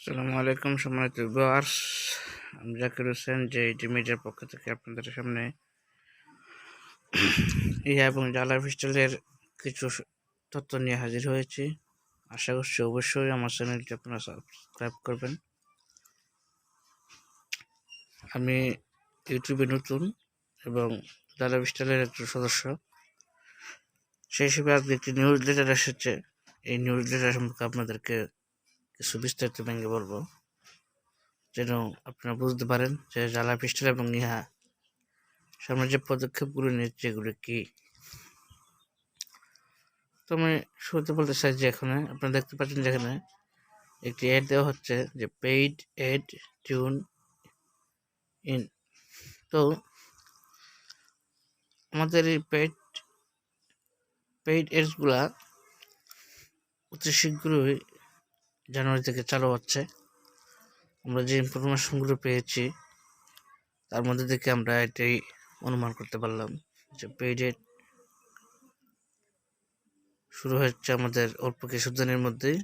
আসসালামু আলাইকুম সম্মানিত ভিউয়ার্স, আমি জাকির হোসেন যে মিডিয়ার পক্ষ থেকে আপনাদের সামনে ইহা এবং জালা পিস্টলের কিছু তথ্য নিয়ে হাজির হয়েছি। আশা করছি অবশ্যই আমার চ্যানেলটি আপনারা সাবস্ক্রাইব করবেন। আমি ইউটিউবে নতুন এবং জালা পিস্টলের একজন সদস্য, সেই হিসেবে আজকে একটি নিউজ লেটার এসেছে। এই নিউজ লেটার সম্পর্কে আপনাদেরকে কিছু বিস্তারিত ভেঙে বলবো, যেন আপনারা বুঝতে পারেন যে জালা পিস্টল এবং ইহা সামনে যে পদক্ষেপগুলো নিচ্ছে এগুলো কি। তো আমি শুরুতে বলতে চাই যে এখানে আপনারা দেখতে পাচ্ছেন যে এখানে একটি অ্যাড দেওয়া হচ্ছে যে পেইড অ্যাড টিউন ইন। তো আমাদের এই পেইড অ্যাডসগুলা অতি শীঘ্রই জানুয়ারি থেকে চালু হচ্ছে। আমরা যে ইনফরমেশনগুলো পেয়েছি তার মধ্যে থেকে আমরা এটাই অনুমান করতে পারলাম যে পেইড অ্যাড শুরু হচ্ছে আমাদের অল্প কিছুদিনের মধ্যেই।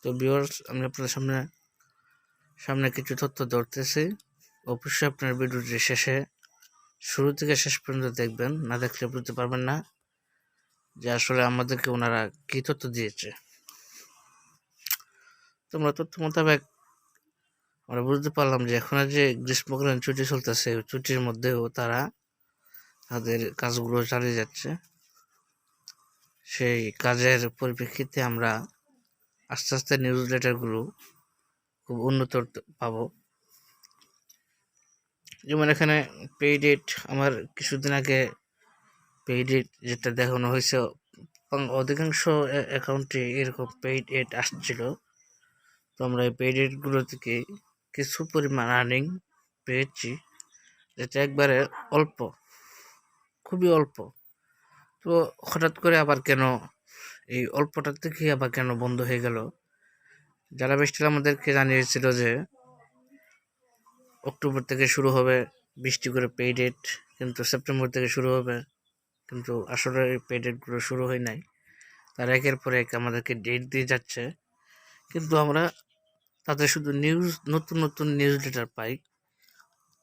তো ভিউয়ার্স, আমি আপনাদের সামনে কিছু তথ্য ধরতেছি। অবশ্যই আপনার ভিডিওটি শুরু থেকে শেষ পর্যন্ত দেখবেন, না দেখলে বুঝতে পারবেন না যে আসলে আমাদেরকে ওনারা কি তথ্য দিয়েছে। তোমরা তথ্য মোতাবেক আমরা বুঝতে পারলাম যে এখন যে গ্রীষ্মকালীন ছুটি চলতেছে, ওই ছুটির মধ্যেও তারা তাদের কাজগুলো চালিয়ে যাচ্ছে। সেই কাজের পরিপ্রেক্ষিতে আমরা আস্তে আস্তে নিউজ লেটারগুলো খুব উন্নত পাবো। যেমন এখানে পেইড এড, আমার কিছুদিন আগে পেইড এড যেটা দেখানো হয়েছে, অধিকাংশ অ্যাকাউন্টে এরকম পেইড এড আসছিল। তো আমরা এই পেইড এডগুলো থেকে কিছু পরিমাণ আর্নিং পেয়েছি, যেটা একবারে অল্প, খুবই অল্প। তো হঠাৎ করে আবার কেন এই অল্পটার থেকে আবার কেন বন্ধ হয়ে গেল? যারা বৃষ্টি আমাদেরকে জানিয়েছিল যে অক্টোবর থেকে শুরু হবে 20টি করে পেইড এড, কিন্তু সেপ্টেম্বর থেকে শুরু হবে, কিন্তু আসলে এই পেইড এডগুলো শুরু হয় নাই। তারা একের পর এক আমাদেরকে ডেট দিয়ে যাচ্ছে, কিন্তু আমরা তাদের শুধু নতুন নতুন নিউজ লেটার পাই।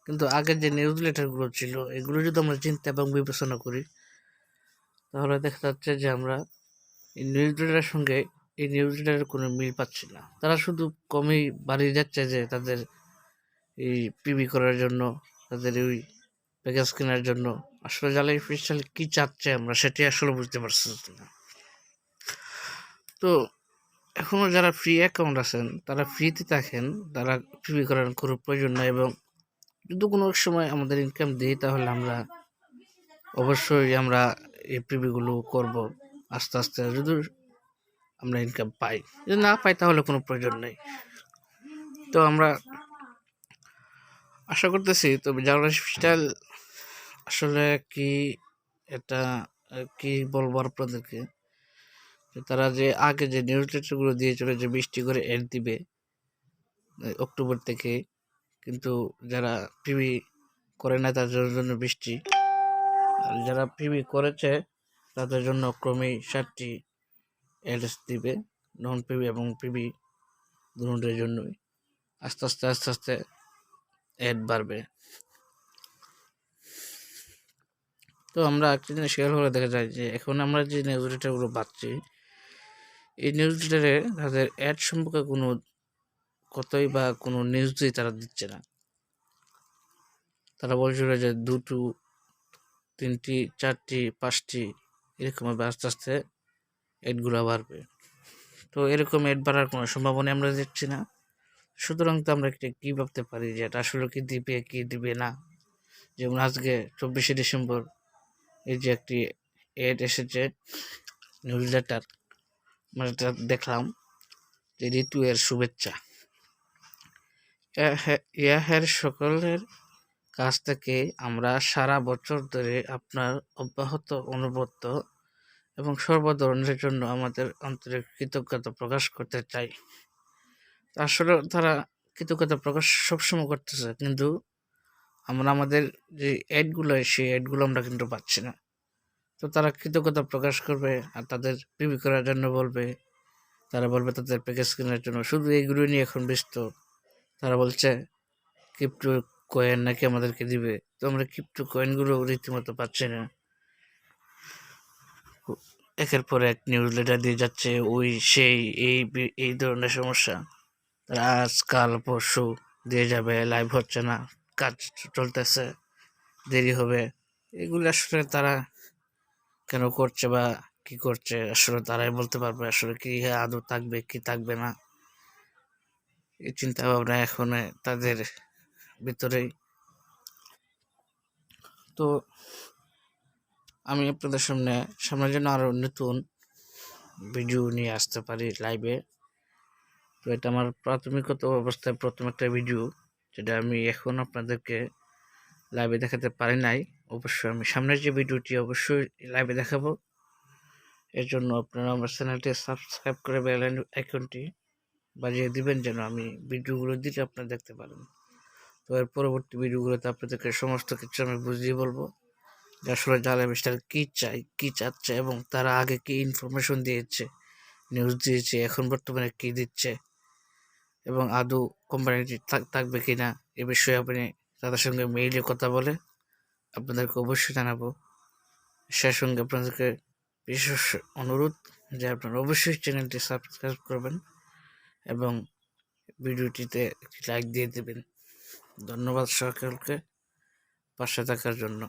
কিন্তু আগের যে নিউজ লেটারগুলো ছিল এগুলো যদি আমরা চিন্তা এবং বিবেচনা করি, তাহলে দেখা যাচ্ছে যে আমরা এই নিউজ লেটারের সঙ্গে এই নিউজ লেটারের কোনো মিল পাচ্ছি না। তারা শুধু কমই বাড়িয়ে যাচ্ছে যে তাদের এই পিবি করার জন্য, তাদের ওই প্যাকেজ কেনার জন্য। আসলে জ্বালাই স্পেশাল কি চাচ্ছে আমরা সেটি আসলে বুঝতে পারছি না। তো এখনও যারা ফ্রি অ্যাকাউন্ট আছেন তারা ফ্রিতে থাকেন, তারা পিবি করার কোনো প্রয়োজন নাই। এবং যদি কোনো সময় আমাদের ইনকাম দিই তাহলে আমরা অবশ্যই আমরা এই পিবিগুলো করব আস্তে আস্তে, যদি আমরা ইনকাম পাই। যদি না পাই তাহলে কোনো প্রয়োজন নেই। তো আমরা আশা করতেছি, তবে যারা স্টাইল আসলে কি, এটা কি বলবো আপনাদেরকে, তারা যে আগে যে নিউজ লেটারগুলো দিয়েছিল যে 20টি করে অ্যাড দিবে অক্টোবর থেকে, কিন্তু যারা পিবি করে না তাদের জন্য 20টি, আর যারা পিবি করেছে তাদের জন্য ক্রমেই 60টি অ্যাডস দিবে। নন পিবি এবং পিবি দুটোর জন্যই আস্তে আস্তে অ্যাড বাড়বে। তো আমরা একটা জিনিস খেয়াল করে দেখা যায় যে এখন আমরা যে নিউজ লেটারগুলো পাচ্ছি, এই নিউজ লেটারে তাদের অ্যাড সম্পর্কে কোনো কতই বা কোনো নিউজই তারা দিচ্ছে না। তারা বলছিল যে 2টো 3টি 4টি 5টি এরকমভাবে আস্তে আস্তে অ্যাডগুলো বাড়বে। তো এরকম অ্যাড বাড়ার কোনো সম্ভাবনা আমরা দেখছি না। সুতরাং তো আমরা কী ভাবতে পারি যে এটা আসলে কি দিবে কি দিবে না। যেমন আজকে 24শে ডিসেম্বর এই যে একটি অ্যাড এসেছে নিউজ লেটার, মানে এটা দেখলাম যে ঋতু এর শুভেচ্ছা। ইয়াহের সকলের কাছ থেকে আমরা সারা বছর ধরে আপনার অব্যাহত অনুগত এবং সর্বধরনের জন্য আমাদের আন্তরিক কৃতজ্ঞতা প্রকাশ করতে চাই। আসলে তারা কৃতজ্ঞতা প্রকাশ সবসময় করতেছে, কিন্তু আমরা আমাদের যে অ্যাডগুলো সেই অ্যাডগুলো আমরা কিন্তু পাচ্ছি না। তো তারা কৃতজ্ঞতা প্রকাশ করবে আর তাদের পিবি করার জন্য বলবে, তারা বলবে তাদের প্যাকেজ কেনার জন্য, শুধু এইগুলো নিয়ে এখন ব্যস্ত। তারা বলছে ক্রিপ্টো কয়েন নাকি আমাদেরকে দিবে, তো আমরা ক্রিপ্টো কয়েনগুলো রীতিমতো পাচ্ছি না। একের পর এক নিউজ লেটার দিয়ে যাচ্ছে, ওই সেই এই ধরনের সমস্যা। তারা আজ কাল পরশু দিয়ে যাবে, লাইভ হচ্ছে না, কাজ চলতেছে, দেরি হবে। এগুলো আসলে তারা কেন করছে বা কি করছে আসলে তারাই বলতে পারবে, আসলে কি আদৌ থাকবে কি থাকবে না, এই চিন্তা ভাবনা এখন তাদের ভিতরেই। তো আমি আপনাদের সামনে যেন আরো নতুন ভিডিও নিয়ে আসতে পারি লাইভে। তো এটা আমার প্রাথমিকত অবস্থায় প্রথম একটা ভিডিও, যেটা আমি এখন আপনাদেরকে লাইভে দেখাতে পারি নাই। অবশ্যই আমি সামনের যে ভিডিওটি অবশ্যই লাইভে দেখাবো। এর জন্য আপনারা আমার চ্যানেলটি সাবস্ক্রাইব করে বেল আইকনটি বাজিয়ে দিবেন, যেন আমি ভিডিওগুলো দিলে আপনারা দেখতে পারেন। তো এর পরবর্তী ভিডিওগুলোতে আপনাদেরকে সমস্ত কিছু আমি বুঝিয়ে বলবো যে আসলে জাল মিস্টার কী চাই, কী চাচ্ছে, এবং তারা আগে কী ইনফরমেশন দিয়েছে, নিউজ দিয়েছে, এখন বর্তমানে কী দিচ্ছে, এবং আদৌ কোম্পানিটি থাকবে কি না, এ বিষয়ে আপনি তাদের সঙ্গে মেইলে কথা বলে আপনাদেরকে অবশ্যই জানাবো। সেই সঙ্গে আপনাদেরকে বিশেষ অনুরোধ যে আপনারা অবশ্যই চ্যানেলটি সাবস্ক্রাইব করবেন এবং ভিডিওটিতে একটি লাইক দিয়ে দেবেন। ধন্যবাদ সকলকে পাশে থাকার জন্য।